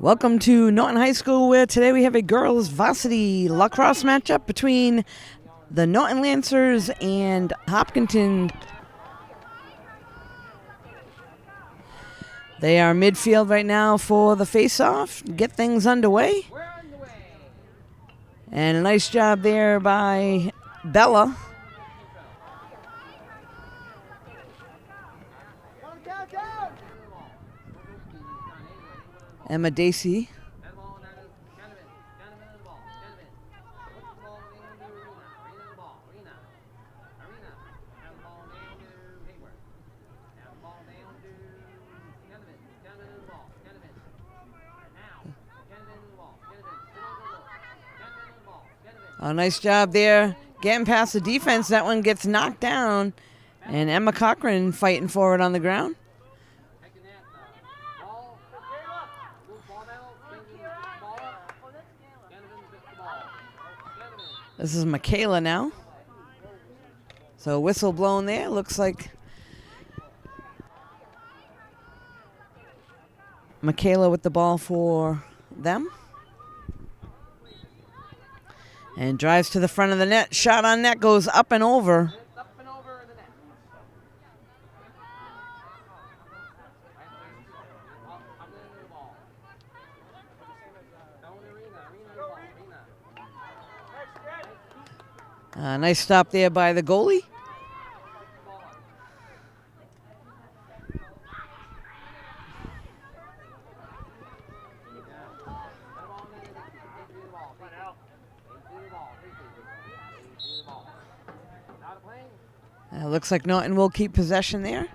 Welcome to Norton High School, where today we have a girls varsity lacrosse matchup between the Norton Lancers and Hopkinton. They are midfield right now for the face-off. Get things underway. And a nice job there by Bella. Emma Dacey. A nice job there getting past the defense. That one gets knocked down, and Emma Cochran fighting for it on the ground. This is Michaela now. So whistle blown there. Looks like Michaela with the ball for them. And drives to the front of the net. Shot on net goes up and over. Nice stop there by the goalie. Looks like Norton will keep possession there.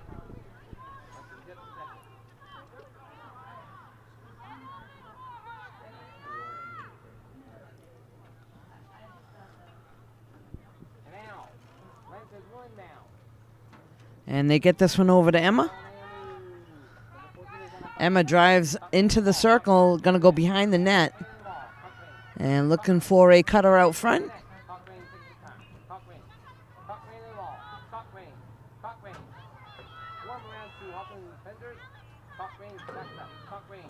And they get this one over to Emma. Emma drives into the circle, going to go behind the net. And looking for a cutter out front.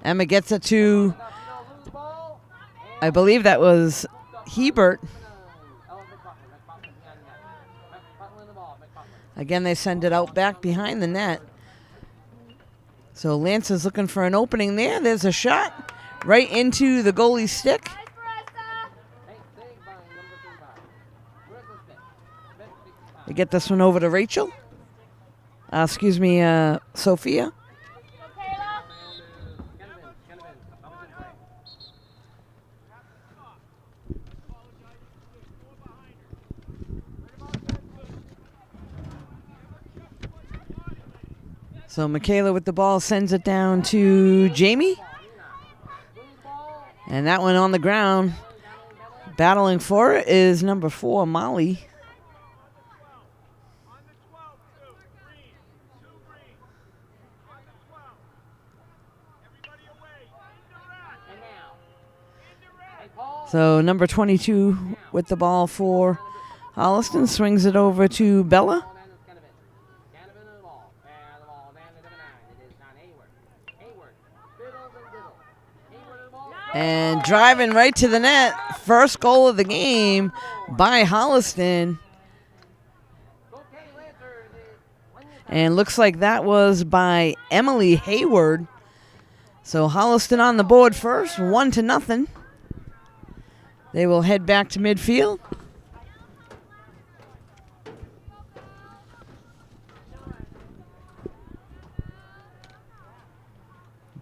Emma gets it to, I believe that was Hebert. Again, they send it out back behind the net. So Lance is looking for an opening there. There's a shot right into the goalie's stick. They get this one over to Rachel. Sophia. So Michaela with the ball sends it down to Jamie. And that one on the ground. Battling for it is number 4, Molly. So number 22 with the ball for Holliston swings it over to Bella. And driving right to the net. First goal of the game by Holliston. And looks like that was by Emily Hayward. So Holliston on the board first, 1-0. They will head back to midfield.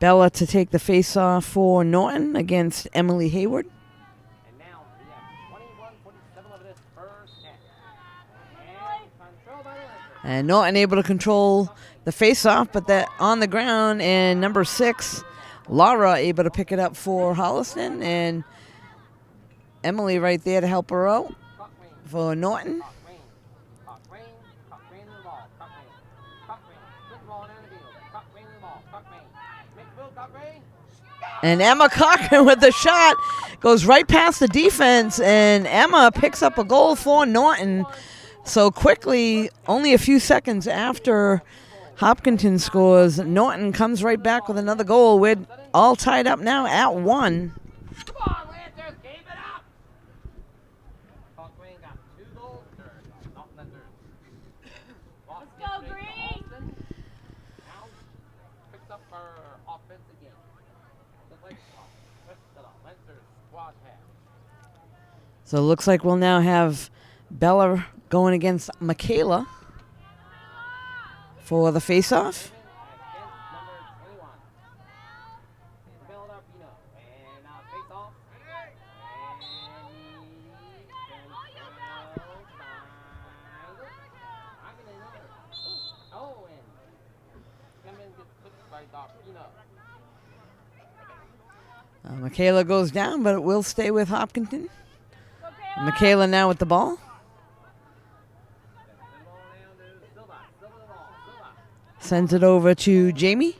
Bella to take the face-off for Norton against Emily Hayward. And Norton able to control the face-off, but that on the ground. And number 6, Laura, able to pick it up for Holliston. And Emily right there to help her out for Norton. And Emma Cochran with the shot goes right past the defense, and Emma picks up a goal for Norton. So quickly, only a few seconds after Hopkinton scores. Norton comes right back with another goal. We're all tied up now at 1. Come on, Lancers, keep it up! Hawkman got 2 goals. Let's go, Green! Now picks up her offense again. Just like the Lancers squad has. So it looks like we'll now have Bella going against Michaela for the face-off. Michaela goes down, but it will stay with Hopkinton. Michaela now with the ball. Sends it over to Jamie.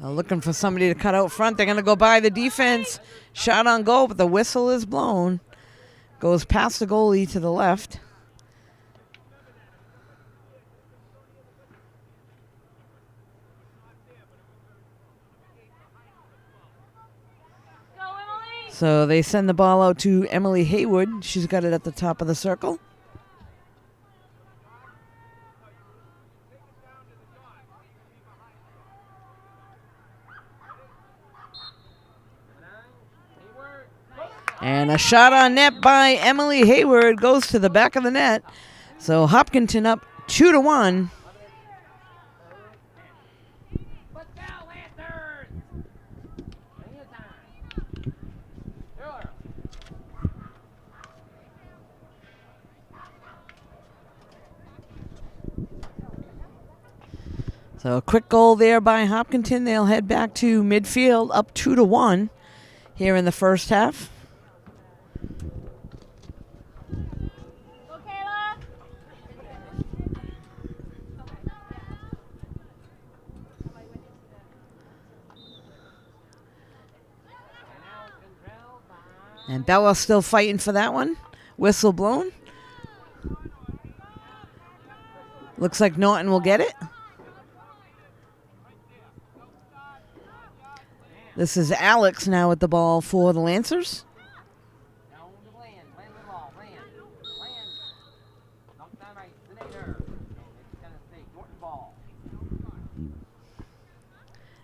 Looking for somebody to cut out front. They're going to go by the defense. Shot on goal, but the whistle is blown. Goes past the goalie to the left. So they send the ball out to Emily Haywood. She's got it at the top of the circle. And a shot on net by Emily Hayward goes to the back of the net. So Hopkinton up 2-1. So a quick goal there by Hopkinton. They'll head back to midfield up 2-1 here in the first half. And Bella's still fighting for that one. Whistle blown. Looks like Norton will get it. This is Alex now with the ball for the Lancers.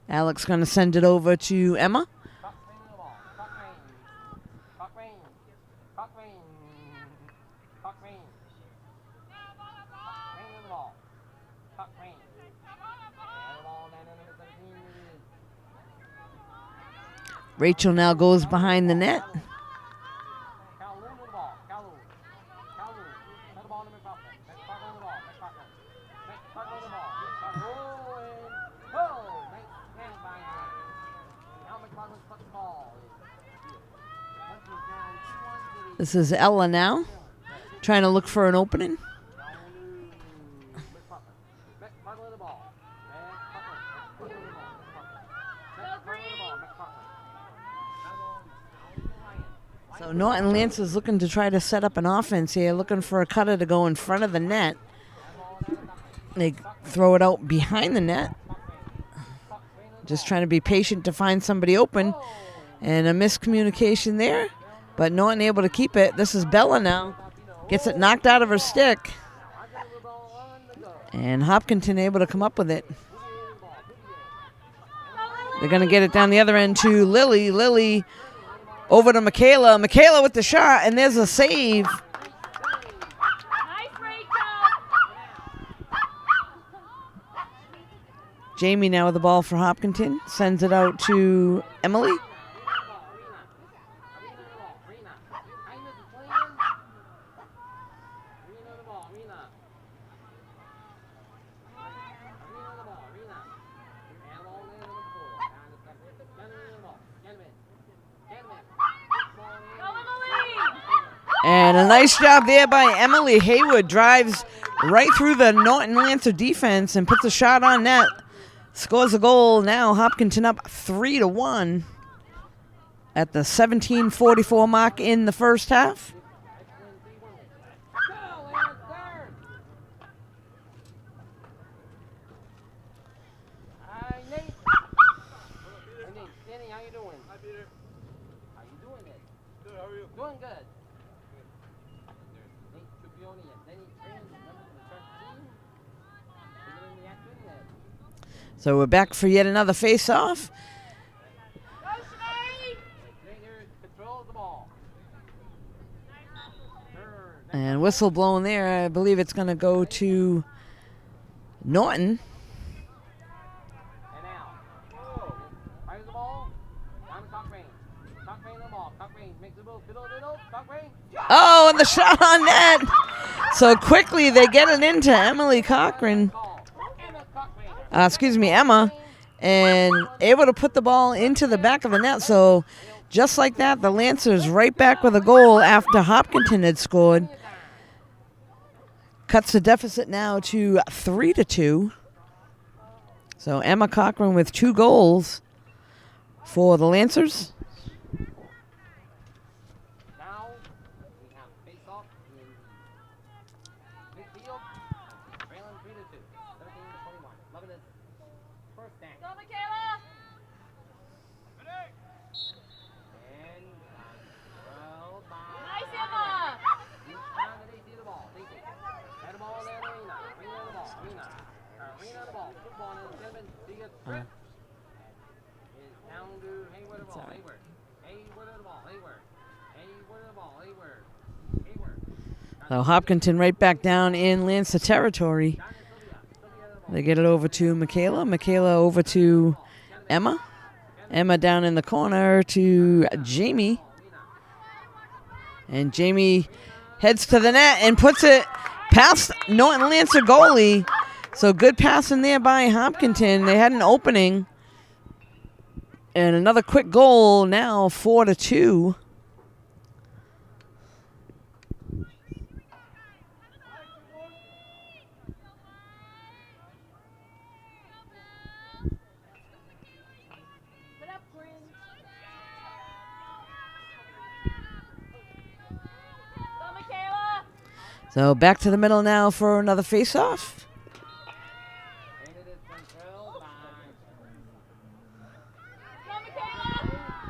Alex going to send it over to Emma. Rachel now goes behind the net. This is Ella now, trying to look for an opening. So Norton Lance is looking to try to set up an offense here, looking for a cutter to go in front of the net. They throw it out behind the net. Just trying to be patient to find somebody open. And a miscommunication there, but Norton able to keep it. This is Bella now. Gets it knocked out of her stick. And Hopkinton able to come up with it. They're going to get it down the other end to Lily. Lily over to Michaela. Michaela with the shot, and there's a save. Nice, Rachel. Jamie now with the ball for Hopkinton. Sends it out to Emily. And a nice job there by Emily Haywood. Drives right through the Norton Lancer defense and puts a shot on net. Scores a goal. Now Hopkinton up 3-1 at the 17:44 mark in the first half. Doing good. So we're back for yet another face-off. And whistle blowing there. I believe it's going to go to Norton. And now, fires the ball, down to Cochrane. Cochrane the ball. Cochrane makes the move, fiddle, Cochrane. Oh, and the shot on net. So quickly they get it into Emily Cochran. Emma. And able to put the ball into the back of the net. So just like that, the Lancers right back with a goal after Hopkinton had scored. Cuts the deficit now to 3-2. So Emma Cochran with 2 goals for the Lancers. Now we have face-off in midfield. Trailing 3-2. 17-21. Loving it. First down. Go, Michaela! And controlled by Nice, Emma! each time that they see the ball. They see it. Had the ball there, Arena. Arena the ball. Arena the ball. Football in 7. See it. Trip. Is down to Hayward the ball. Hayward. Hayward the ball. Hayward. Hayward the ball. Hayward. Hayward. So Hopkinton right back down in Lancer territory. They get it over to Michaela. Michaela over to Emma. Emma down in the corner to Jamie. And Jamie heads to the net and puts it past Norton Lancer goalie. So good passing there by Hopkinton. They had an opening. And another quick goal now, 4-2. Put up, Quinn. Go, Michaela! So back to the middle now for another face-off. And it is controlled by Go, Michaela!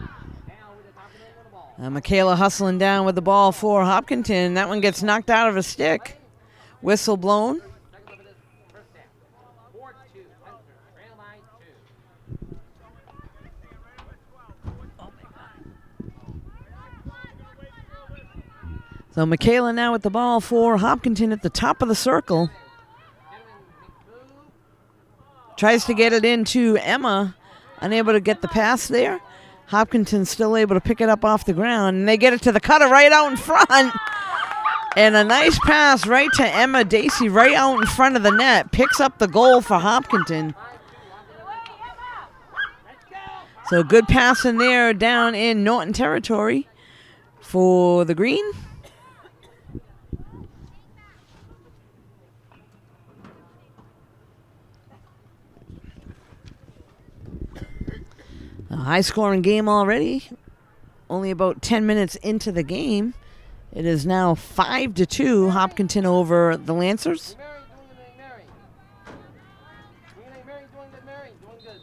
now with the top of the ball. Michaela hustling down with the ball for Hopkinton. That one gets knocked out of a stick. Whistle blown. Second of it is first down. 4-2. Spencer. Trail by 2. So Michaela now with the ball for Hopkinton at the top of the circle. Tries to get it into Emma. Unable to get the pass there. Hopkinton still able to pick it up off the ground. And they get it to the cutter right out in front. And a nice pass right to Emma Dacey right out in front of the net. Picks up the goal for Hopkinton. So good pass in there down in Norton territory for the Green. A high-scoring game already. Only about 10 minutes into the game. It is now 5-2, Hopkinton over the Lancers. Mary doing good, Mary. Doing good, Mary. Doing good.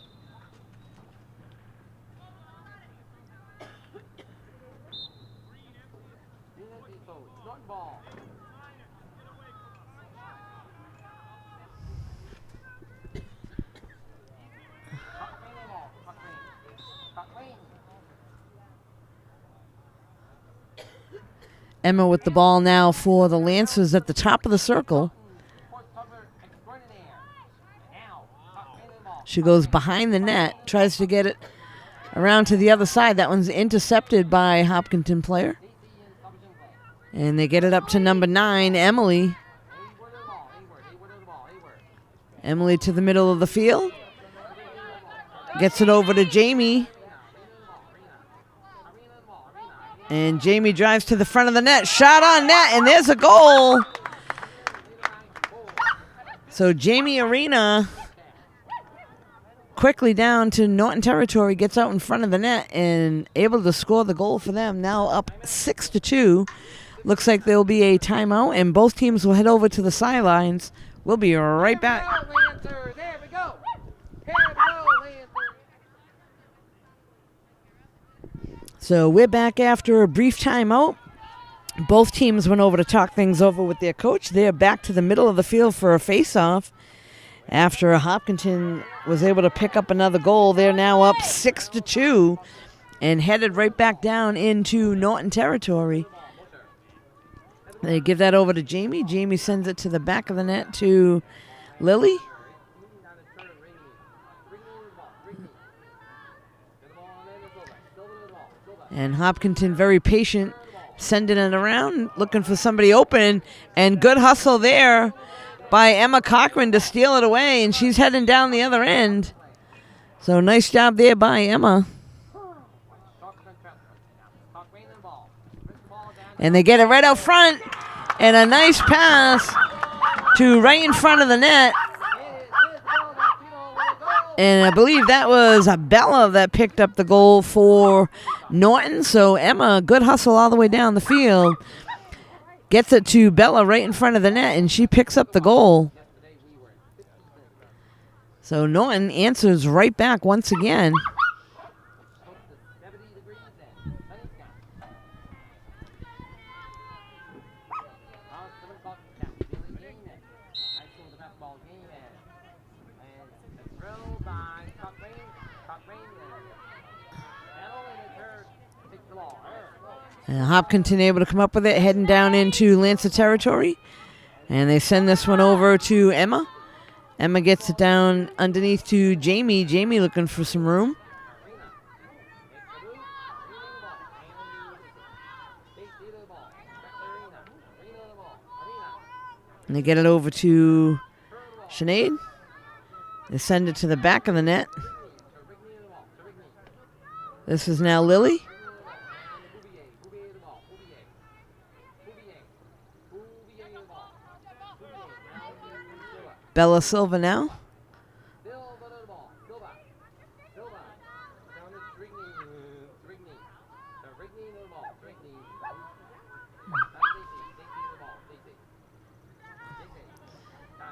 Norton ball. Emma with the ball now for the Lancers at the top of the circle. She goes behind the net, tries to get it around to the other side. That one's intercepted by a Hopkinton player. And they get it up to number 9, Emily. Emily to the middle of the field. Gets it over to Jamie. And Jamie drives to the front of the net. Shot on net, and there's a goal. So Jamie Arena quickly down to Norton territory, gets out in front of the net and able to score the goal for them. Now up 6-2. Looks like there will be a timeout, and both teams will head over to the sidelines. We'll be right back. Lancer. There we go. There we go, Lancer. So we're back after a brief timeout. Both teams went over to talk things over with their coach. They're back to the middle of the field for a face-off. After Hopkinton was able to pick up another goal, they're now up 6-2 and headed right back down into Norton territory. They give that over to Jamie. Jamie sends it to the back of the net to Lily. And Hopkinton very patient, sending it around, looking for somebody open, and good hustle there by Emma Cochran to steal it away, and she's heading down the other end. So nice job there by Emma. And they get it right out front, and a nice pass to right in front of the net. And I believe that was Bella that picked up the goal for Norton. So Emma, good hustle all the way down the field. Gets it to Bella right in front of the net, and she picks up the goal. So Norton answers right back once again. And Hopkinton able to come up with it, heading down into Lancer territory. And they send this one over to Emma. Emma gets it down underneath to Jamie. Jamie looking for some room. And they get it over to Sinead. They send it to the back of the net. This is now Lily. Bella Silva now.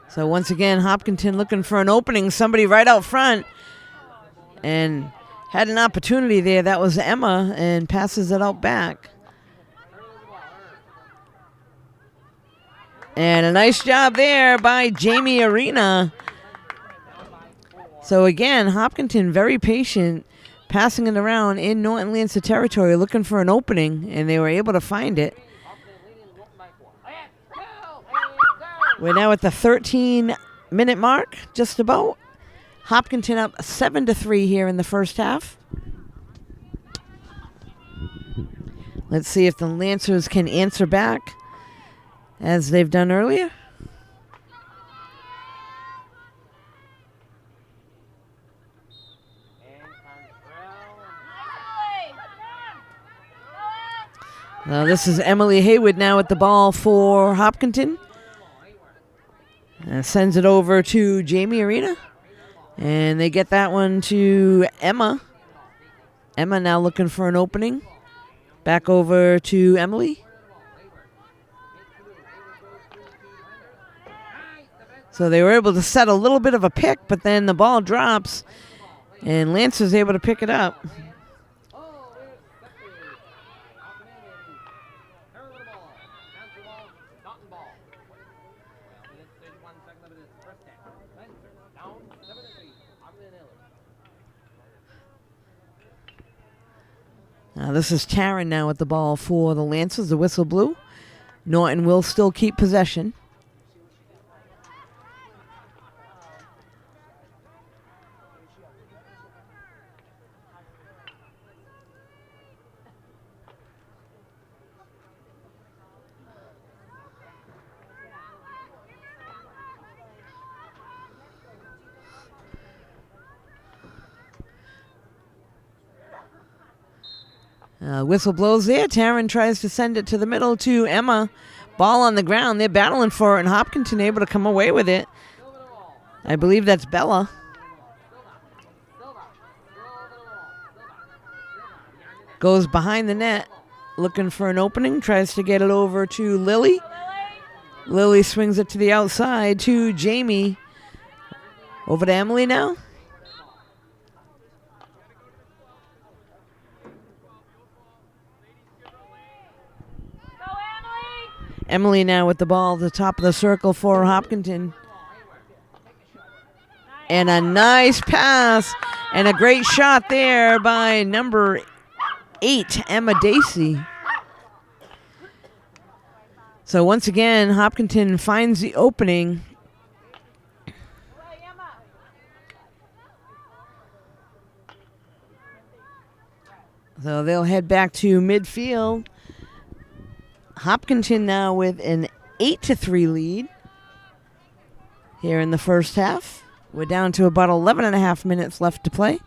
So once again, Hopkinton looking for an opening, somebody right out front, and had an opportunity there. That was Emma, and passes it out back. And a nice job there by Jamie Arena. So again, Hopkinton very patient, passing it around in Norton Lancer territory, looking for an opening, and they were able to find it. We're now at the 13-minute mark, just about. Hopkinton up 7-3 here in the first half. Let's see if the Lancers can answer back as they've done earlier. Now this is Emily Haywood now at the ball for Hopkinton. Sends it over to Jamie Arena. And they get that one to Emma. Emma now looking for an opening. Back over to Emily. So they were able to set a little bit of a pick, but then the ball drops, and Lancer's able to pick it up. Now this is Taryn now at the ball for the Lancers. The whistle blew. Norton will still keep possession. Whistle blows there. Taryn tries to send it to the middle to Emma. Ball on the ground. They're battling for it, and Hopkinton able to come away with it. I believe that's Bella. Goes behind the net, looking for an opening, tries to get it over to Lily. Lily swings it to the outside to Jamie. Over to Emily now. Go, Emily! Emily now with the ball at the top of the circle for Hopkinton. And a nice pass and a great shot there by number 8, Emma Dacey. So once again, Hopkinton finds the opening. So they'll head back to midfield. Hopkinton now with an 8-3 lead here in the first half. We're down to about 11 and a half minutes left to play.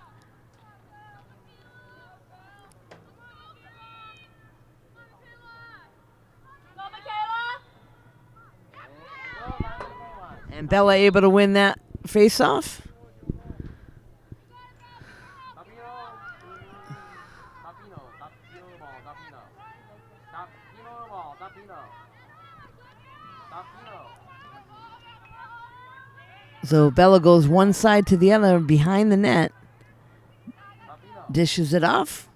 Go, Michaela! And Bella able to win that face-off. So Bella goes one side to the other behind the net. Dishes it off.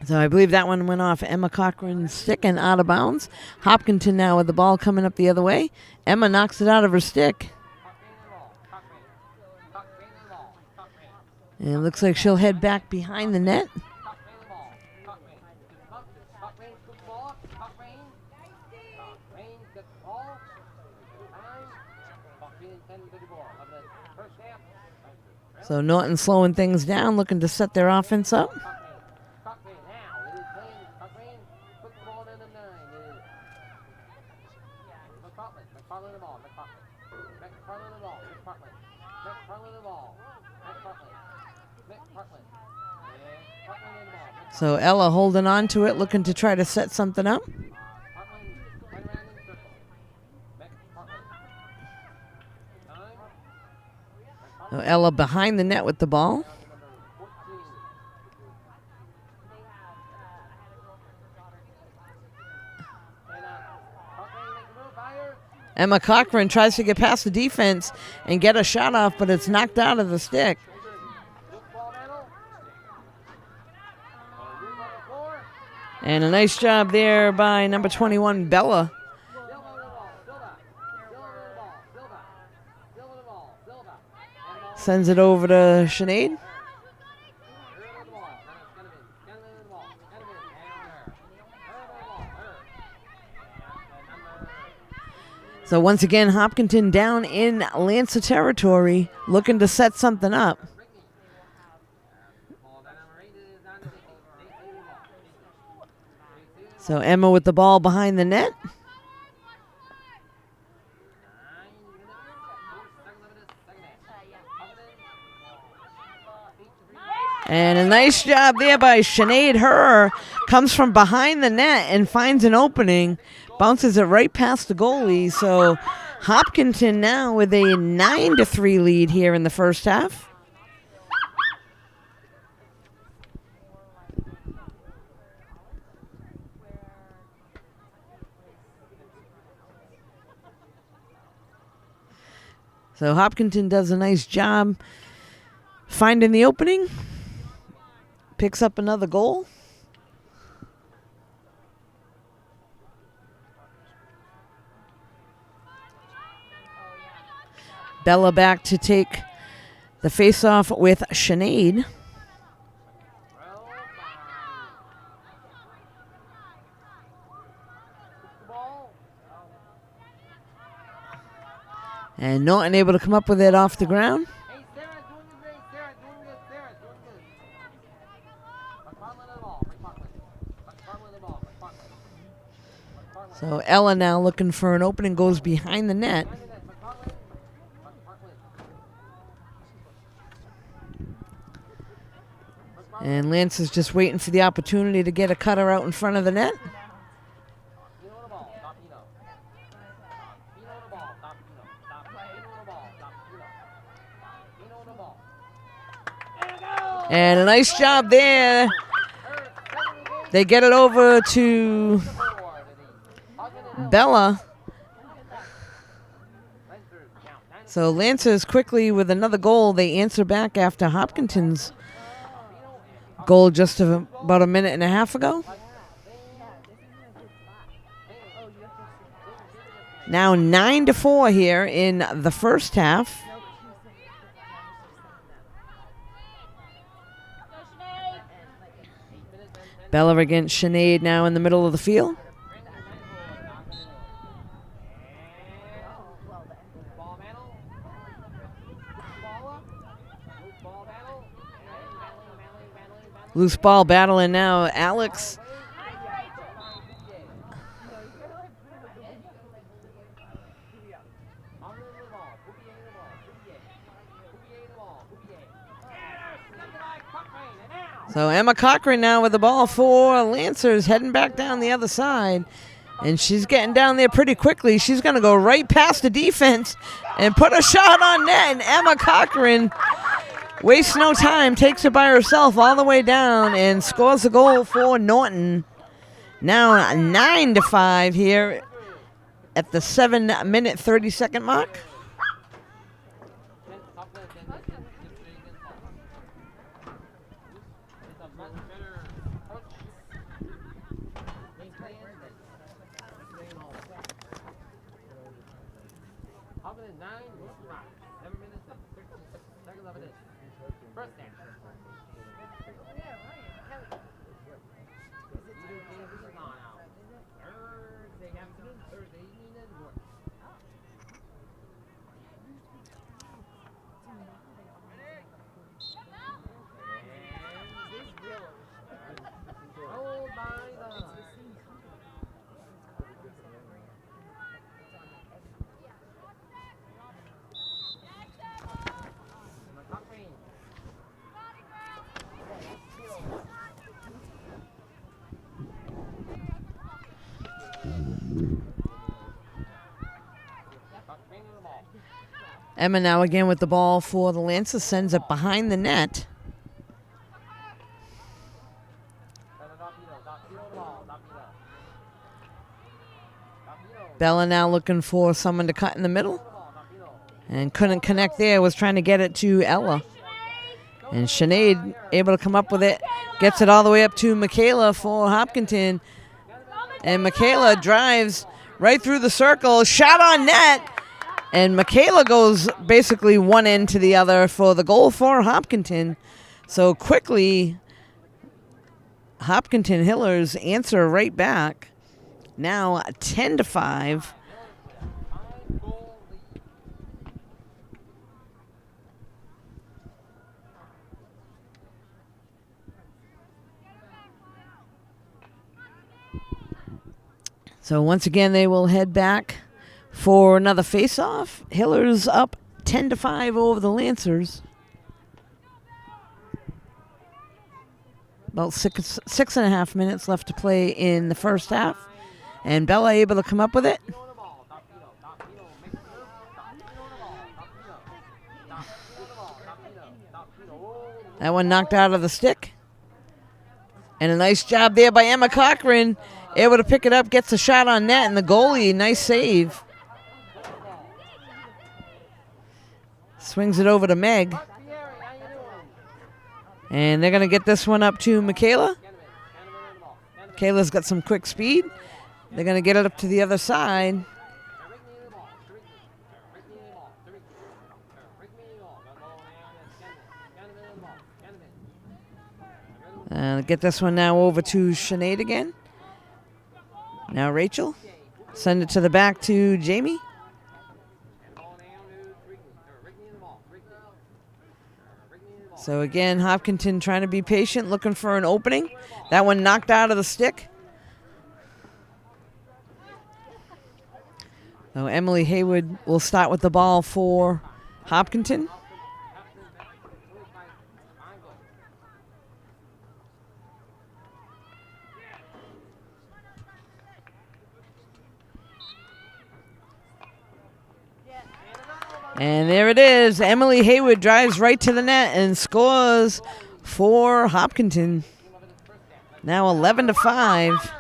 So I believe that one went off Emma Cochran's stick and out of bounds. Hopkinton now with the ball coming up the other way. Emma knocks it out of her stick. And it looks like she'll head back behind the net. So Norton slowing things down, looking to set their offense up. So Ella holding on to it, looking to try to set something up. So Ella behind the net with the ball. Emma Cochran tries to get past the defense and get a shot off, but it's knocked out of the stick. And a nice job there by number 21, Bella. Sends it over to Sinead. So once again, Hopkinton down in Lancer territory, looking to set something up. So Emma with the ball behind the net. And a nice job there by Sinead. Her comes from behind the net and finds an opening. Bounces it right past the goalie. So Hopkinton now with a 9-3 lead here in the first half. So Hopkinton does a nice job finding the opening. Picks up another goal. Bella back to take the face-off with Sinead. And Norton able to come up with it off the ground. So Ella now looking for an opening, goes behind the net. And Lance is just waiting for the opportunity to get a cutter out in front of the net. And a nice job there. They get it over to Bella. So Lancers quickly with another goal. They answer back after Hopkinton's goal just about a minute and a half ago. Now 9-4 here in the first half. Bella against Sinead now in the middle of the field. Loose ball battling now. Alex. So Emma Cochran now with the ball for Lancers, heading back down the other side. And she's getting down there pretty quickly. She's going to go right past the defense and put a shot on net. And Emma Cochran wastes no time, takes it by herself all the way down and scores a goal for Norton. Now 9-5 here at the 7-minute 30-second mark. Emma now again with the ball for the Lancers, sends it behind the net. Bella now looking for someone to cut in the middle. And couldn't connect there, was trying to get it to Ella. And Sinead able to come up with it, gets it all the way up to Michaela for Hopkinton. And Michaela drives right through the circle, shot on net. And Michaela goes basically one end to the other for the goal for Hopkinton. So quickly, Hopkinton Hillers answer right back. Now 10-5. So once again, they will head back for another face-off. Hillers up 10-5 over the Lancers. About six and a half minutes left to play in the first half. And Bella able to come up with it. That one knocked out of the stick. And a nice job there by Emma Cochran. Able to pick it up, gets a shot on net, and the goalie, nice save. Swings it over to Meg. And they're going to get this one up to Michaela. Michaela's got some quick speed. They're going to get it up to the other side. Get this one now over to Sinead again. Now Rachel. Send it to the back to Jamie. So again, Hopkinton trying to be patient, looking for an opening. That one knocked out of the stick. So Emily Haywood will start with the ball for Hopkinton. And there it is. Emily Haywood drives right to the net and scores for Hopkinton. Now 11-5.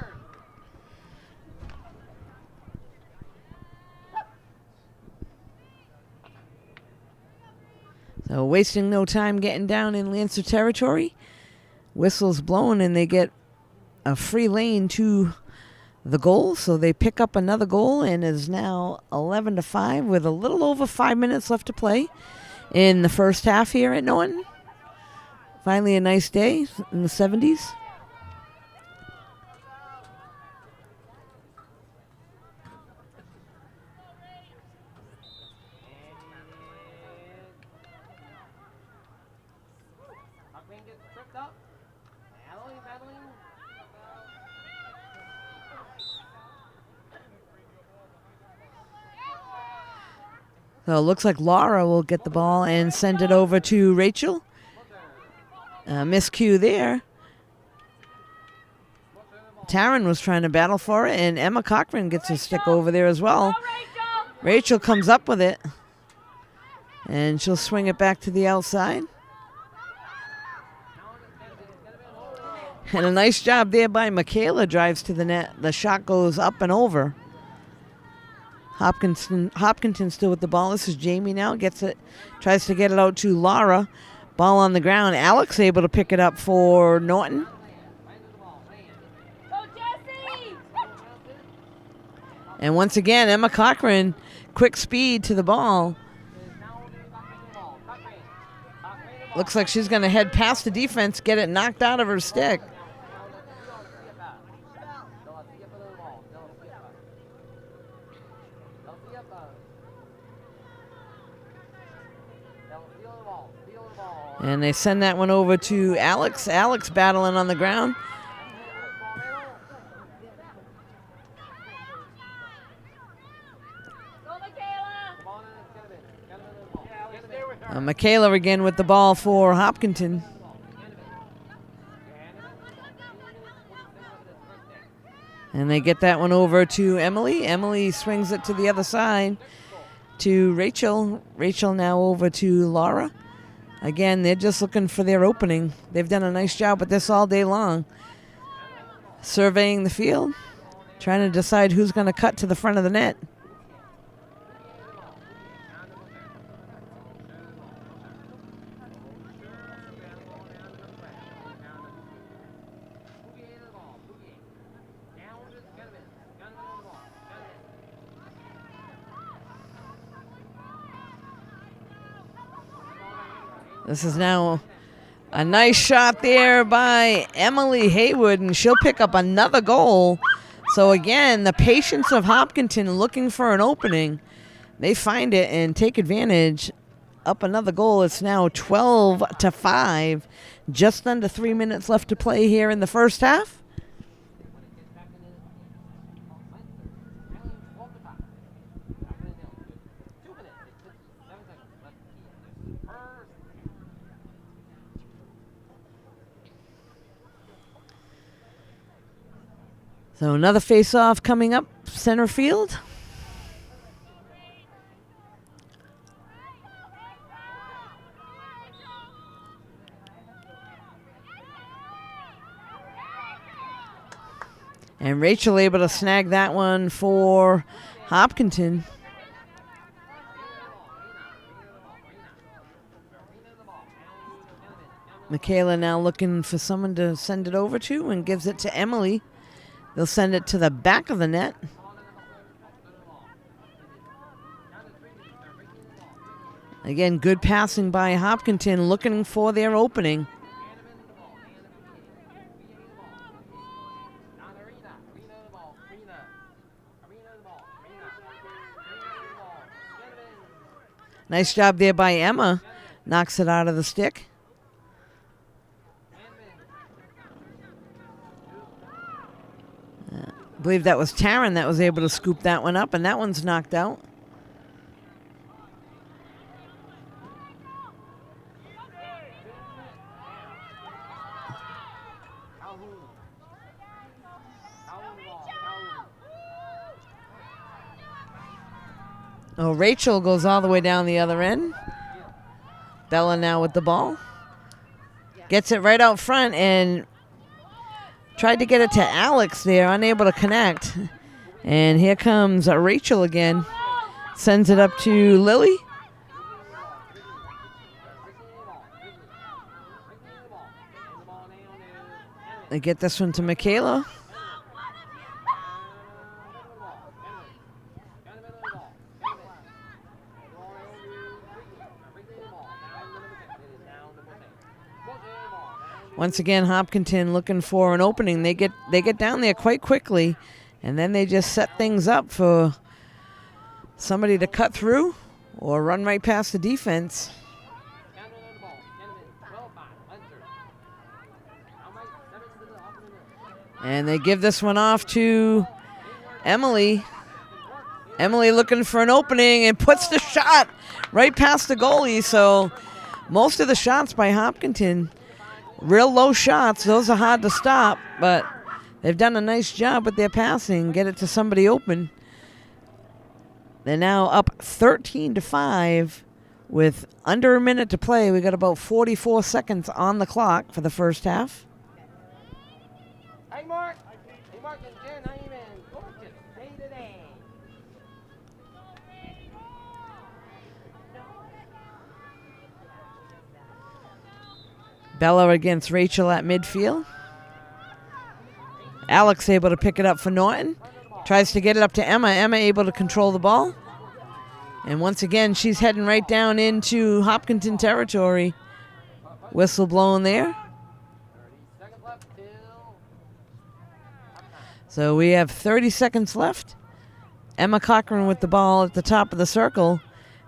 So wasting no time getting down in Lancer territory. Whistle's blown and they get a free lane to the goal. So they pick up another goal and is now 11-5 with a little over 5 minutes left to play in the first half here at Norton. Finally a nice day in the 70s. Hopkinton gets tripped up. Battling. So it looks like Laura will get the ball and send it over to Rachel. Miscue there. Taryn was trying to battle for it, and Emma Cochran gets a stick over there as well. Rachel comes up with it, and she'll swing it back to the outside. And a nice job there by Michaela, drives to the net. The shot goes up and over. Hopkinton still with the ball. This is Jamie now. Gets it, tries to get it out to Laura. Ball on the ground. Alex able to pick it up for Norton. Go, Jesse! And once again, Emma Cochran, quick speed to the ball. Looks like she's going to head past the defense, get it knocked out of her stick. And they send that one over to Alex. Alex battling on the ground. Go, Michaela! Michaela again with the ball for Hopkinton. And they get that one over to Emily. Emily swings it to the other side to Rachel. Rachel now over to Laura. Again, they're just looking for their opening. They've done a nice job with this all day long. Surveying the field, trying to decide who's going to cut to the front of the net. This is now a nice shot there by Emily Haywood, and she'll pick up another goal. So again, the patience of Hopkinton looking for an opening. They find it and take advantage. Up another goal. It's now 12-5. Just under 3 minutes left to play here in the first half. So another face-off coming up center field. And Rachel able to snag that one for Hopkinton. Michaela now looking for someone to send it over to and gives it to Emily. They'll send it to the back of the net. Again, good passing by Hopkinton, looking for their opening. Nice job there by Emma. Knocks it out of the stick. I believe that was Taryn that was able to scoop that one up, and that one's knocked out. Oh, Rachel goes all the way down the other end. Bella now with the ball. Gets it right out front and tried to get it to Alex there, unable to connect. And here comes Rachel again. Sends it up to Lily. They get this one to Michaela. Once again, Hopkinton looking for an opening. They get down there quite quickly, and then they just set things up for somebody to cut through or run right past the defense. And they give this one off to Emily. Emily looking for an opening and puts the shot right past the goalie. So most of the shots by Hopkinton, real low shots. Those are hard to stop, but they've done a nice job with their passing. Get it to somebody open. They're now up 13-5 with under a minute to play. We got about 44 seconds on the clock for the first half. Hey, Mark. Hey, Mark and Jen, how you been? Gorgeous. Day to day. Bella against Rachel at midfield. Alex able to pick it up for Norton. Tries to get it up to Emma. Emma able to control the ball. And once again, she's heading right down into Hopkinton territory. Whistle blown there. So we have 30 seconds left. Emma Cochran with the ball at the top of the circle.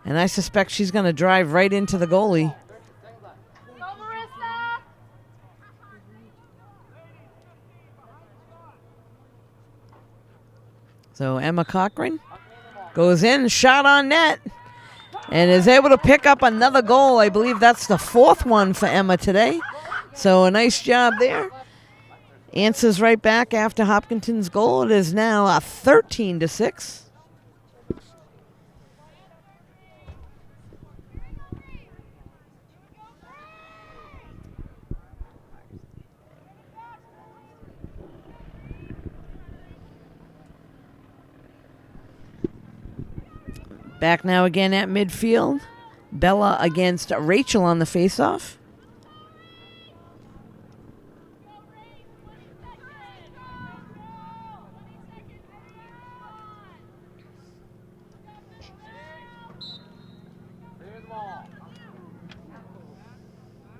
And I suspect she's going to drive right into the goalie. Go, Marissa! So Emma Cochran goes in, shot on net, and is able to pick up another goal. I believe that's the fourth one for Emma today. So a nice job there. Answers right back after Hopkinton's goal. It is now a 13-6. Back now again at midfield. Bella against Rachel on the faceoff. Clear the ball.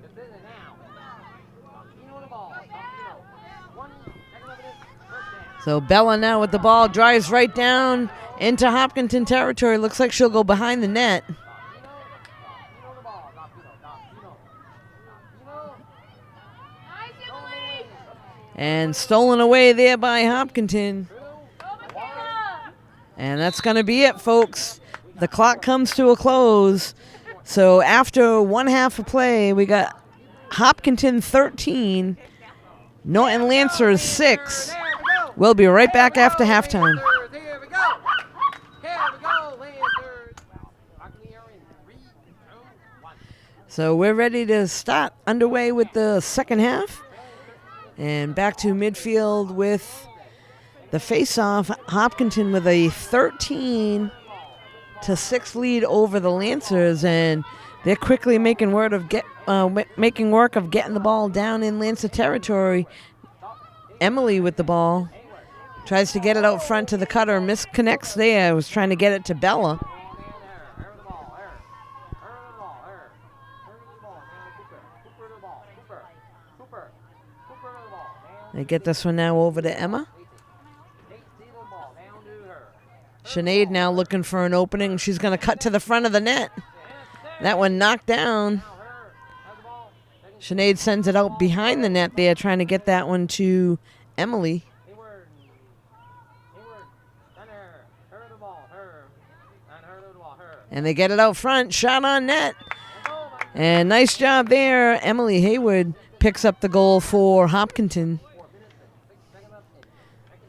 Just in it now. Continue on the ball. Continue. 1 second of it. First down. So Bella now with the ball, drives right down into Hopkinton territory. Looks like she'll go behind the net. Nice, Emily! And stolen away there by Hopkinton. Go, Michaela! And that's going to be it, folks. The clock comes to a close. So after one half of play, we got Hopkinton 13, Norton Lancers 6. We'll be right back after halftime. Here we go. Here we go, Lancers. Buccaneer in 3, 2, 1. So we're ready to start underway with the second half. And back to midfield with the face-off. Hopkinton with a 13-6 lead over the Lancers, and they're quickly making work of getting the ball down in Lancer territory. Emily with the ball. Tries to get it out front to the cutter. Misconnects there. Was trying to get it to Bella. They get this one now over to Emma. Sinead now looking for an opening. She's going to cut to the front of the net. That one knocked down. Sinead sends it out behind the net there, trying to get that one to Emily. And they get it out front. Shot on net. And nice job there. Emily Hayward picks up the goal for Hopkinton.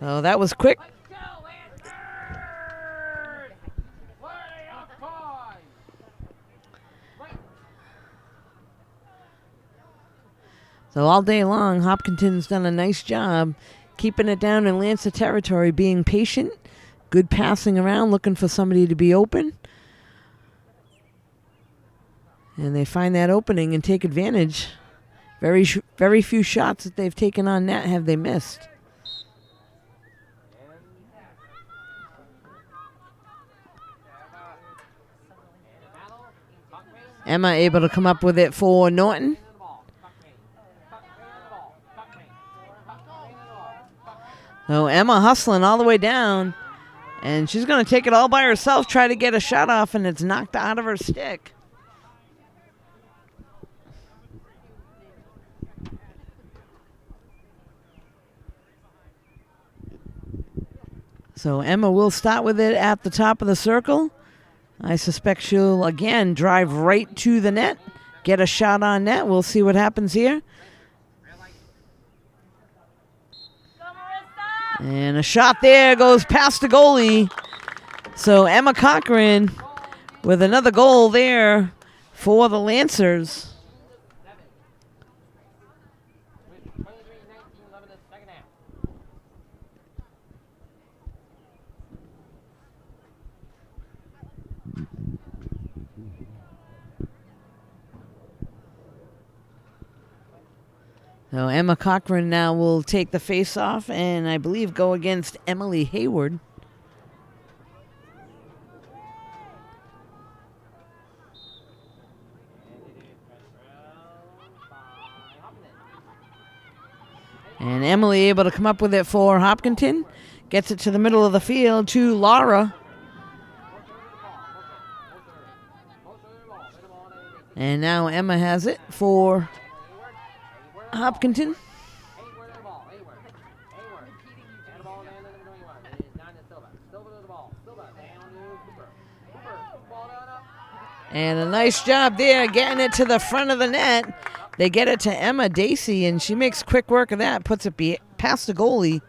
Oh, that was quick. So all day long, Hopkinton's done a nice job keeping it down in Lancer territory, being patient, good passing around, looking for somebody to be open. And they find that opening and take advantage. Very few shots that they've taken on net have they missed. Emma able to come up with it for Norton. So Emma hustling all the way down. And she's going to take it all by herself, try to get a shot off, and it's knocked out of her stick. So Emma will start with it at the top of the circle. I suspect she'll, again, drive right to the net, get a shot on net. We'll see what happens here. And a shot there goes past the goalie. So Emma Cochran with another goal there for the Lancers. So Emma Cochran now will take the face-off and I believe go against Emily Hayward. And Emily able to come up with it for Hopkinton. Gets it to the middle of the field to Laura. And now Emma has it for Hopkinton. And a nice job there getting it to the front of the net. They get it to Emma Dacey, and she makes quick work of that, puts it past the goalie.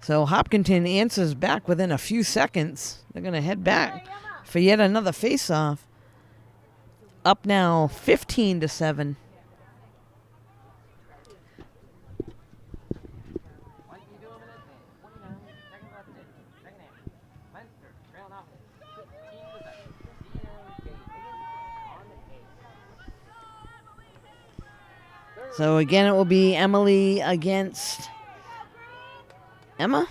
So Hopkinton answers back within a few seconds. They're going to head back for yet another face-off. Up now 15-7. So again, it will be Emily against Emma.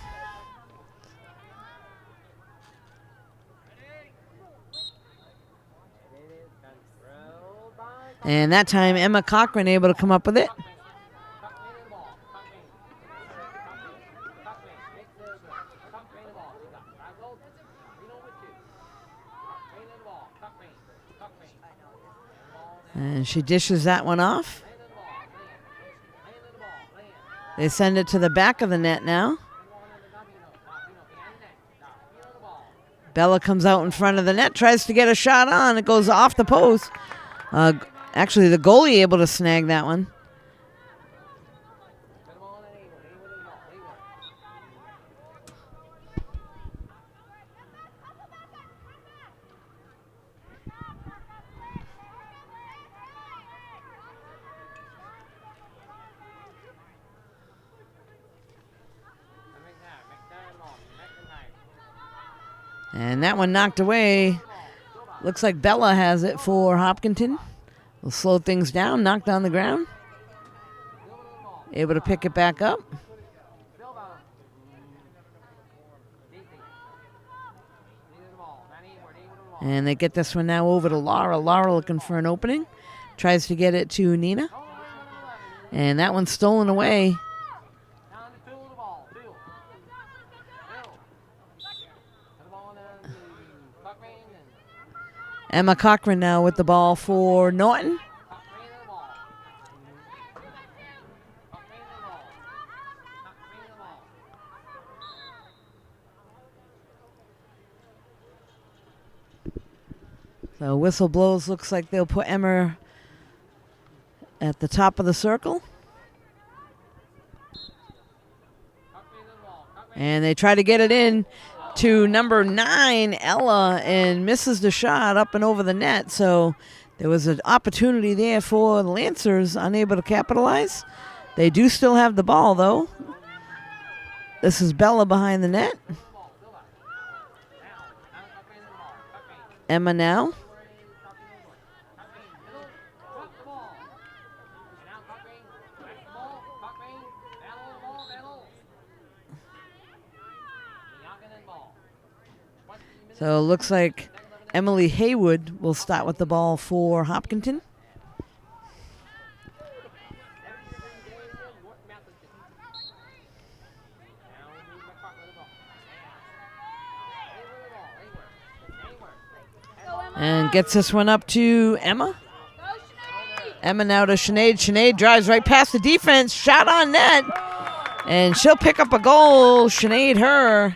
And that time, Emma Cochran able to come up with it. And she dishes that one off. They send it to the back of the net now. Bella comes out in front of the net, tries to get a shot on. It goes off the post. Actually, the goalie able to snag that one. And that one knocked away. Looks like Bella has it for Hopkinton. Will slow things down, knocked on the ground. Able to pick it back up. And they get this one now over to Laura. Laura looking for an opening. Tries to get it to Nina. And that one's stolen away. Emma Cochran now with the ball for Norton. So whistle blows. Looks like they'll put Emma at the top of the circle. And they try to get it in to number 9, Ella, and misses the shot up and over the net. So There was an opportunity there for the Lancers, unable to capitalize. They do still have the ball, though. This is Bella behind the net. Emma now. So it looks like Emily Haywood will start with the ball for Hopkinton. And gets this one up to Emma. Emma now to Sinead. Sinead drives right past the defense. Shot on net. And she'll pick up a goal. Sinead her.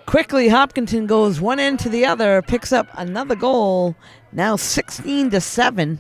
Quickly, Hopkinton goes one end to the other. Picks up another goal. Now 16-7.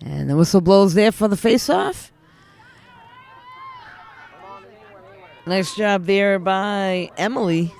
And the whistle blows there for the face-off. Nice job there by Emily.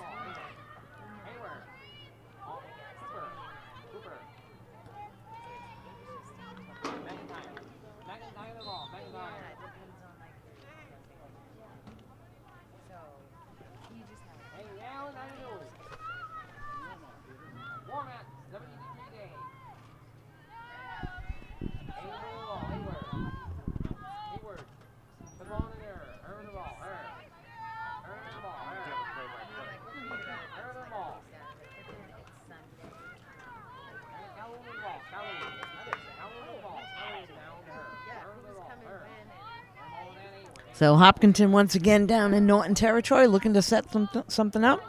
So Hopkinton once again down in Norton territory, looking to set something up.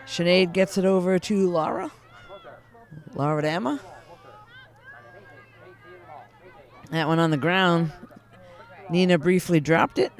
Sinead gets it over to Laura. Laura to Emma. That one on the ground. Nina briefly dropped it.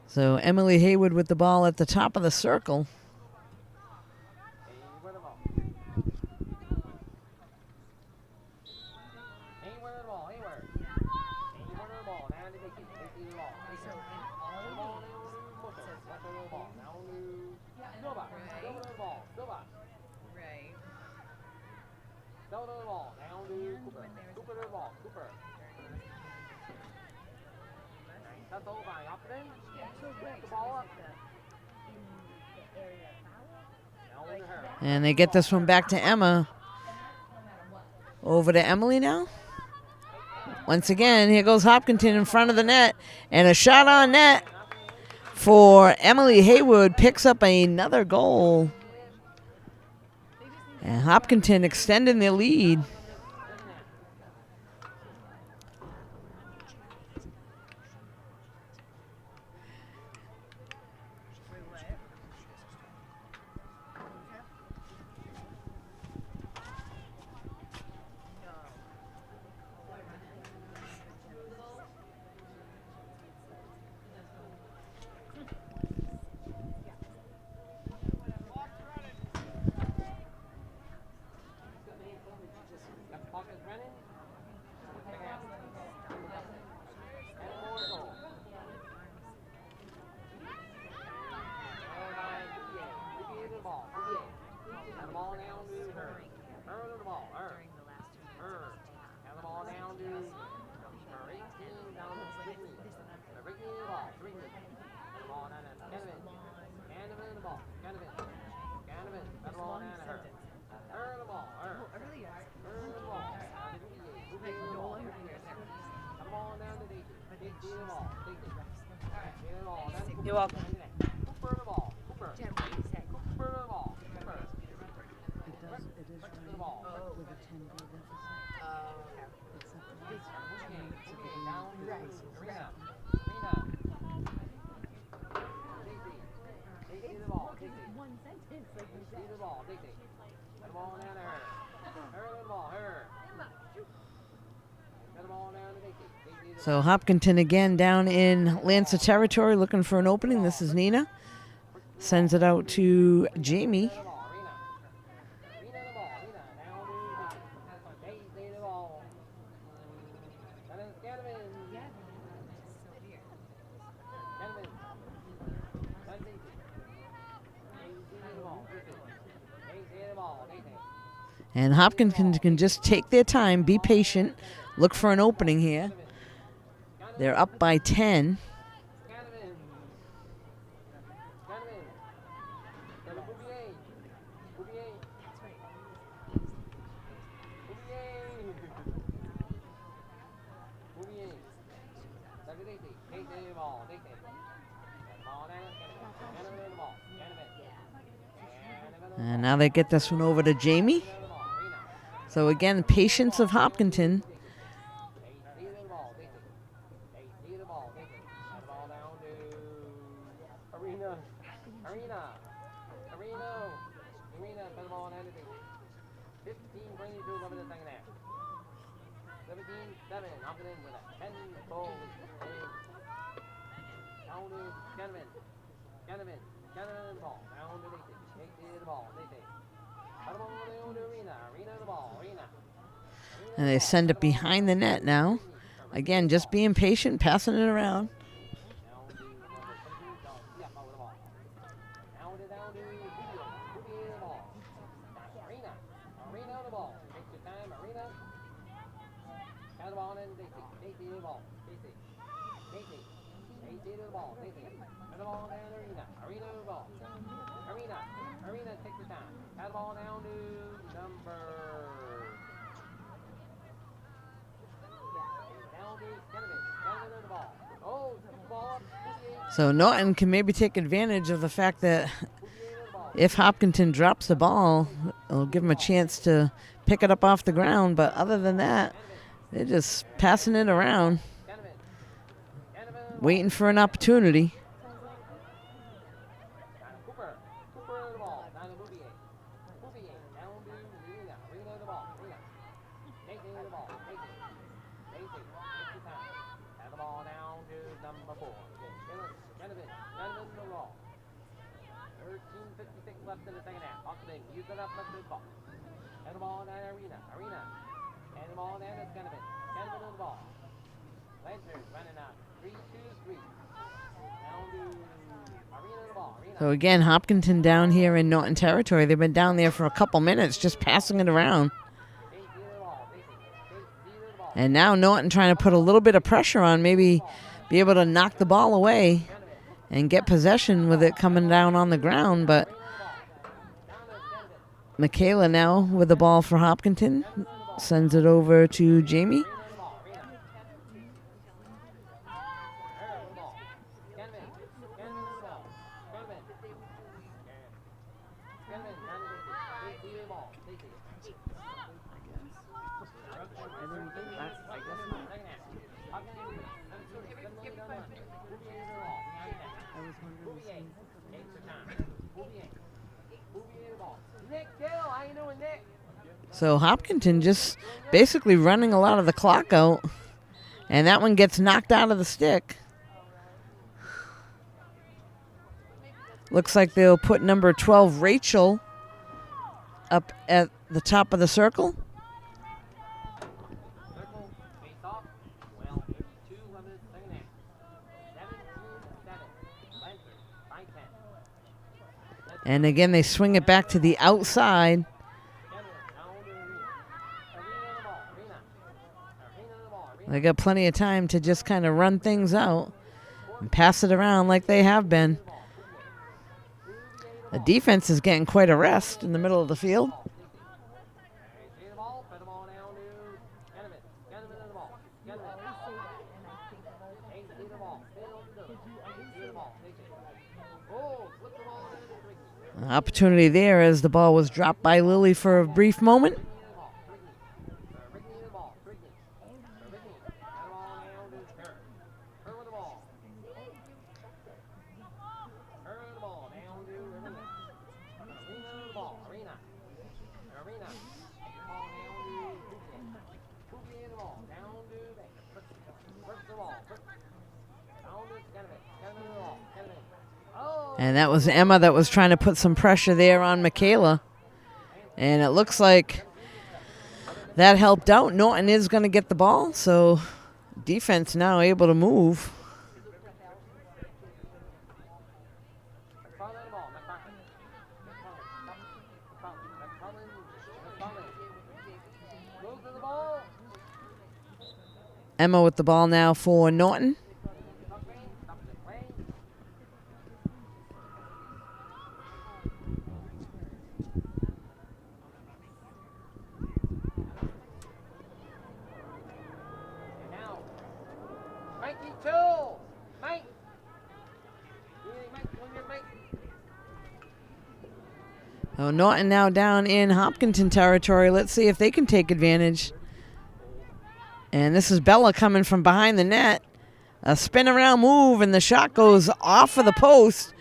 So Emily Haywood with the ball at the top of the circle. And they get this one back to Emma. Over to Emily now. Once again, here goes Hopkinton in front of the net. And a shot on net for Emily Haywood. Picks up another goal. And Hopkinton extending their lead. You're welcome. Cooper the ball. Cooper. Jen, what do you say? Cooper the ball. Cooper. It does. It is Quick to the ball. with a 10-goal deficit. Except the last Moving. chance of Moving. Down to Arena. Arena. Take the ball. Take the ball. Take the ball down to her. Her the ball. Her. Get the ball down to Dixie. So Hopkinton again down in Lancer territory looking for an opening. This is Nina. Sends it out to Jamie. The ball. Arena. Arena the ball. Arena. Down to Dixie. Dixie the ball. And then Scanlon. Scanlon. Then Dixie. Dixie the ball. Dixie the ball. Dixie. And Hopkinton can just take their time, be patient, look for an opening here. They're up by 10. Scanlon. Scanlon. Then Bouvier. Bouvier. Bouvier. Then to Dixie. Dixie the ball. Dixie. The ball down to Scanlon. Scanlon the ball. Scanlon. And now they get this one over to Jamie. The ball. Arena. So again, patience of Hopkinton. They see the ball, they see the ball, they see the ball down to Arena, Arena, Arena, Arena, put the ball down to 15 brings you to 11 in the second half. 17-7, Hopkinton with a 10-goal lead. Down to Scanlon, Scanlon, Scanlon the ball, down to Dixie the ball, Dixie. Put the ball down to Arena, Arena the ball, Arena. And they send it behind the net now. Again, just being patient, passing it around. Arena, take the time. Pass the ball down to number. Down to Scanlon the ball. Oh, took the ball up. So Norton can maybe take advantage of the fact that if Hopkinton drops the ball, it'll give him a chance to pick it up off the ground. But other than that, they're just passing it around, waiting for an opportunity. Cooper. Cooper the ball. Down to Bouvier. Bouvier. Down to Arena. Arena the ball. Arena. Taking the ball. Taking. Take the time. Pass the ball down to number 4. Donovan the ball. 13:56 left in the second half. Hopkinton use it up left to the ball. And the ball down to Arena. Arena. And the ball down to Donovan. Donovan to the ball. Lancers running out. 3-2-3. Down to Arena the ball. Arena. So again, Hopkinton down here in Norton territory. They've been down there for a couple minutes just passing it around. And now Norton trying to put a little bit of pressure on, maybe be able to knock the ball away and get possession with it coming down on the ground. But Michaela now with the ball for Hopkinton. Sends it over to Jamie. So Hopkinton just basically running a lot of the clock out. And that one gets knocked out of the stick. Looks like they'll put number 12, Rachel, up at the top of the circle. And again, they swing it back to the outside. They got plenty of time to just kind of run things out and pass it around like they have been. The defense is getting quite a rest in the middle of the field. Opportunity there as the ball was dropped by Lily for a brief moment. And that was Emma that was trying to put some pressure there on Michaela. And it looks like that helped out. Norton is going to get the ball, so defense now able to move. Emma with the ball now for Norton. Oh, Norton now down in Hopkinton territory. Let's see if they can take advantage. And this is Bella coming from behind the net. A spin around move, and the shot goes off of the post.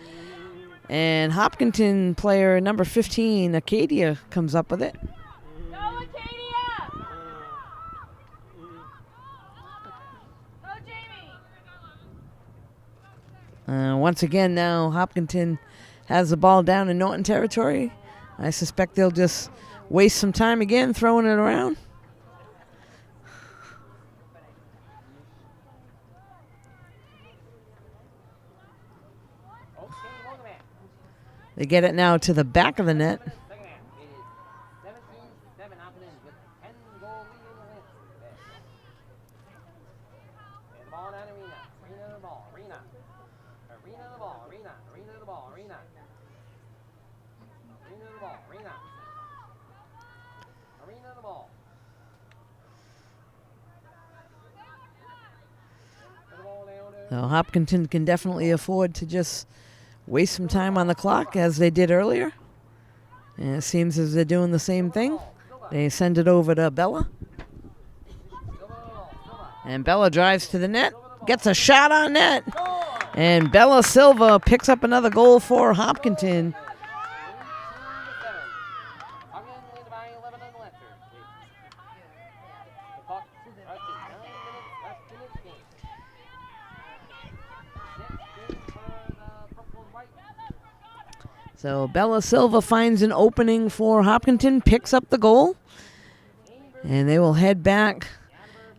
And Hopkinton player number 15, Acadia, comes up with it. Go, Acadia! Go, Jamie! Once again now, Hopkinton has the ball down in Norton territory. I suspect they'll just waste some time again throwing it around. They get it now to the back of the net. So Hopkinton can definitely afford to just waste some time on the clock as they did earlier. And it seems as they're doing the same thing. They send it over to Bella. And Bella drives to the net, gets a shot on net. And Bella Silva picks up another goal for Hopkinton. So Bella Silva finds an opening for Hopkinton, picks up the goal, and they will head back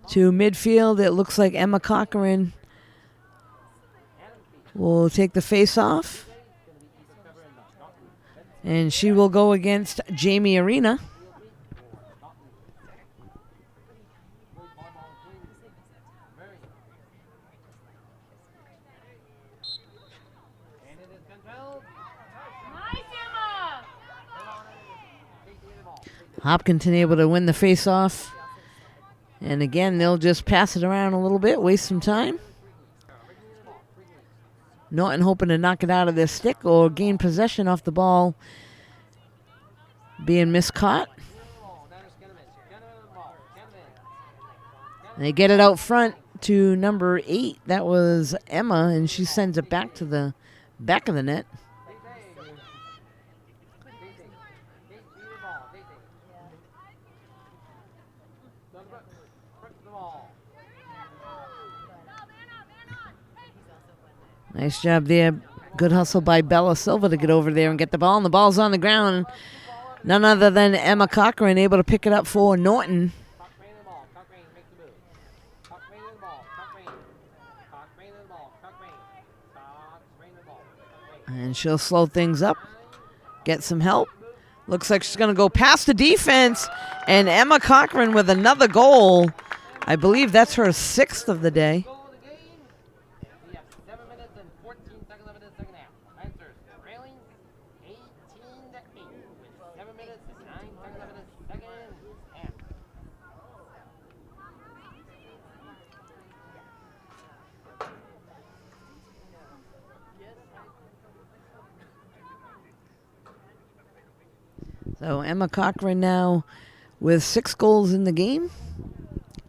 to midfield. It looks like Emma Cochran will take the face-off, and she will go against Jamie Arena. Hopkinton able to win the face-off. And again, they'll just pass it around a little bit, waste some time. Norton hoping to knock it out of their stick or gain possession off the ball being miscaught. They get it out front to number 8. That was Emma, and she sends it back to the back of the net. Nice job there. Good hustle by Bella Silva to get over there and get the ball. And the ball's on the ground. None other than Emma Cochran able to pick it up for Norton. And she'll slow things up. Get some help. Looks like she's going to go past the defense. And Emma Cochran with another goal. I believe that's her 6th of the day. So Emma Cochran now with 6 goals in the game.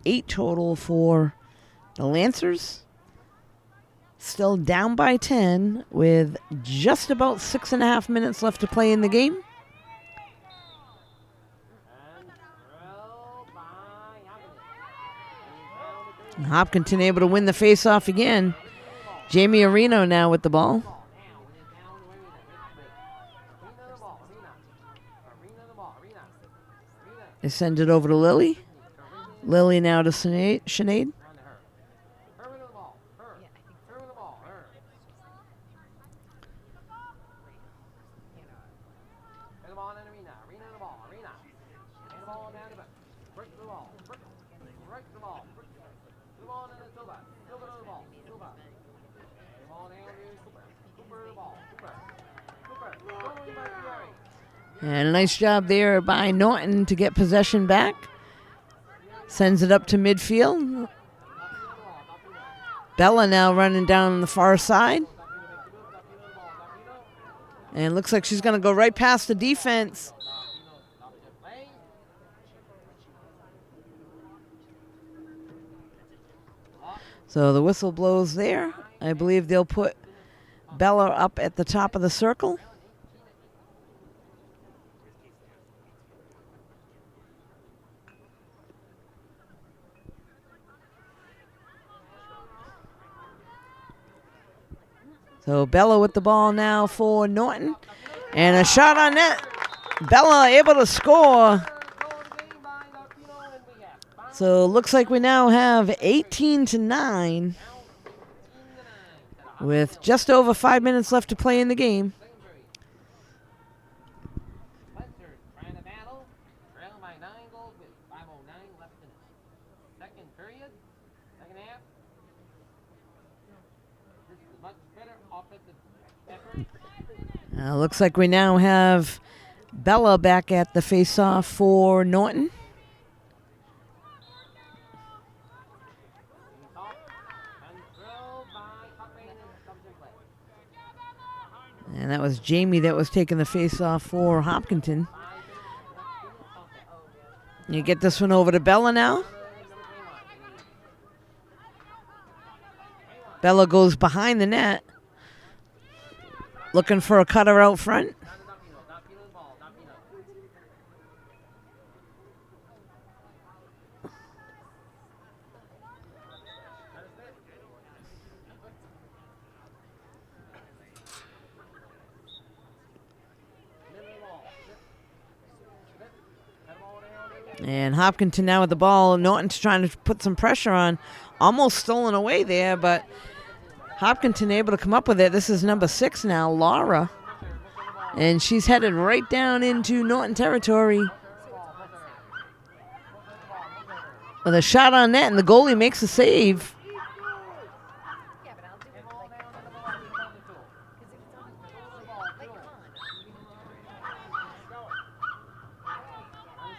8 total for the Lancers. Still down by 10 with just about 6.5 minutes left to play in the game. And Hopkinton able to win the faceoff again. Jamie Areno now with the ball. They send it over to Lily. Lily now to Sinead. And a nice job there by Norton to get possession back. Sends it up to midfield. Bella now running down the far side. And looks like she's going to go right past the defense. So the whistle blows there. I believe they'll put Bella up at the top of the circle. So Bella with the ball now for Norton. And a shot on net. Bella able to score. So it looks like we now have 18-9 with just over 5 minutes left to play in the game. Looks like we now have Bella back at the face-off for Norton. And that was Jamie that was taking the face-off for Hopkinton. You get this one over to Bella now. Bella goes behind the net. Looking for a cutter out front. And Hopkinton now with the ball. Norton's trying to put some pressure on. Almost stolen away there, but Hopkinton able to come up with it. This is number 6 now, Laura. And she's headed right down into Norton territory. With a shot on net, and the goalie makes a save.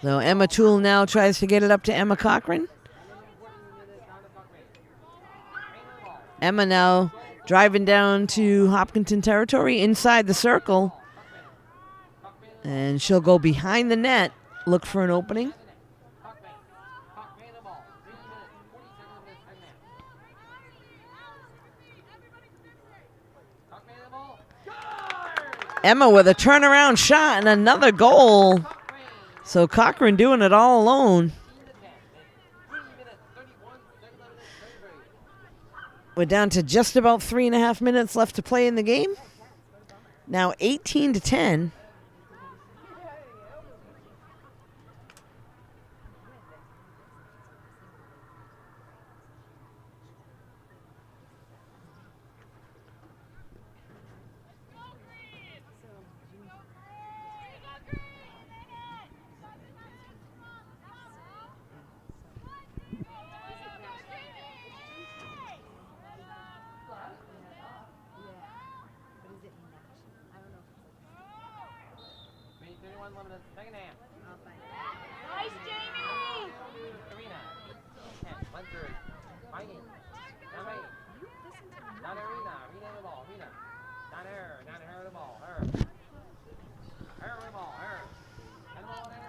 So Emma Toole now tries to get it up to Emma Cochran. Emma now driving down to Hopkinton territory inside the circle. And she'll go behind the net, look for an opening. Emma with a turnaround shot and another goal. So Cochran doing it all alone. We're down to just about 3.5 minutes left to play in the game. Now 18-10. Nice, Jamie!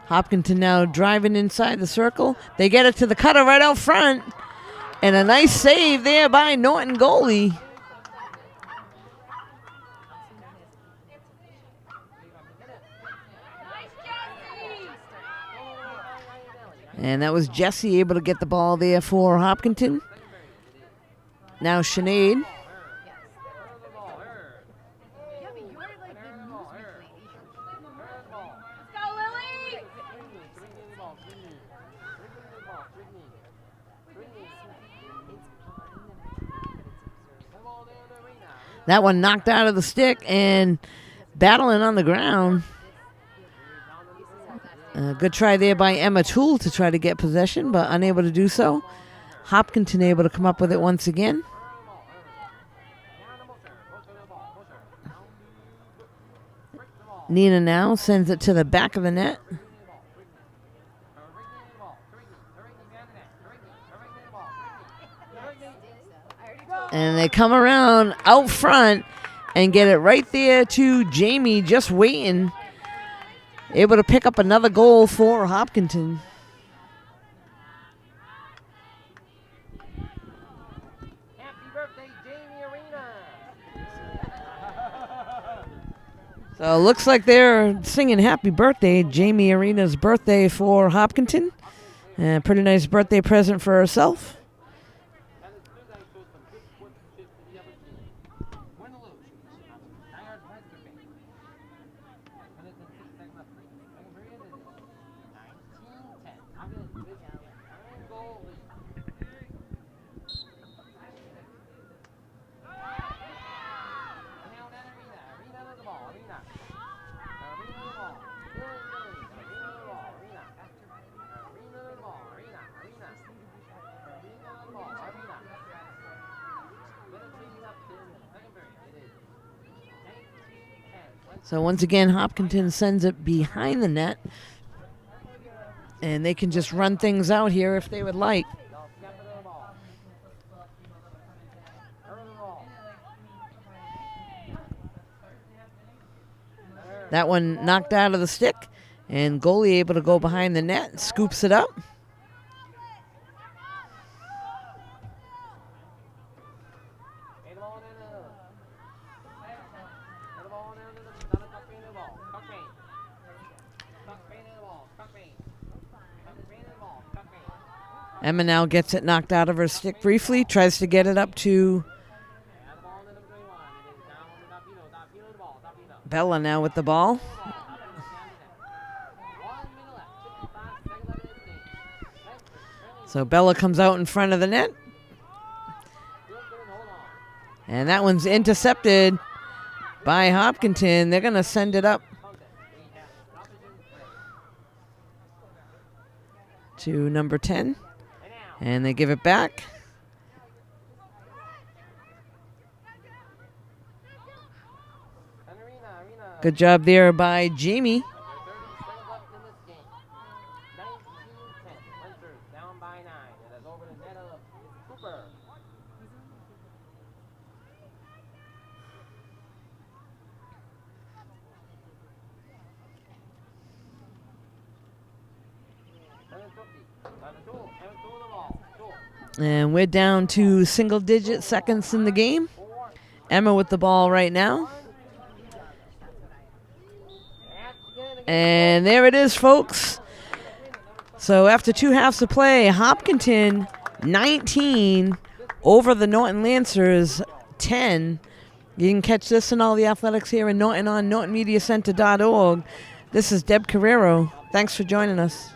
Hopkinton now driving inside the circle. They get it to the cutter right out front. And a nice save there by Norton goalie. And that was Jesse able to get the ball there for Hopkinton. Now Sinead. That one knocked out of the stick and battling on the ground. Good try there by Emma Toole to try to get possession, but unable to do so. Hopkinton able to come up with it once again. Nina now sends it to the back of the net. And they come around out front and get it right there to Jamie, just waiting. Able to pick up another goal for Hopkinton. Happy birthday, Jamie Arena. So it looks like they're singing happy birthday, Jamie Arena's birthday for Hopkinton. Pretty nice birthday present for herself. So once again, Hopkinton sends it behind the net. And they can just run things out here if they would like. That one knocked out of the stick. And goalie able to go behind the net, scoops it up. Emma now gets it knocked out of her stick briefly, tries to get it up to Bella now with the ball. So Bella comes out in front of the net. And that one's intercepted by Hopkinton. They're going to send it up to number 10. And they give it back. Good job there by Jamie. And we're down to single-digit seconds in the game. Emma with the ball right now. And there it is, folks. So after 2 halves of play, Hopkinton 19 over the Norton Lancers 10. You can catch this and all the athletics here in Norton on NortonMediaCenter.org. This is Deb Carrero. Thanks for joining us.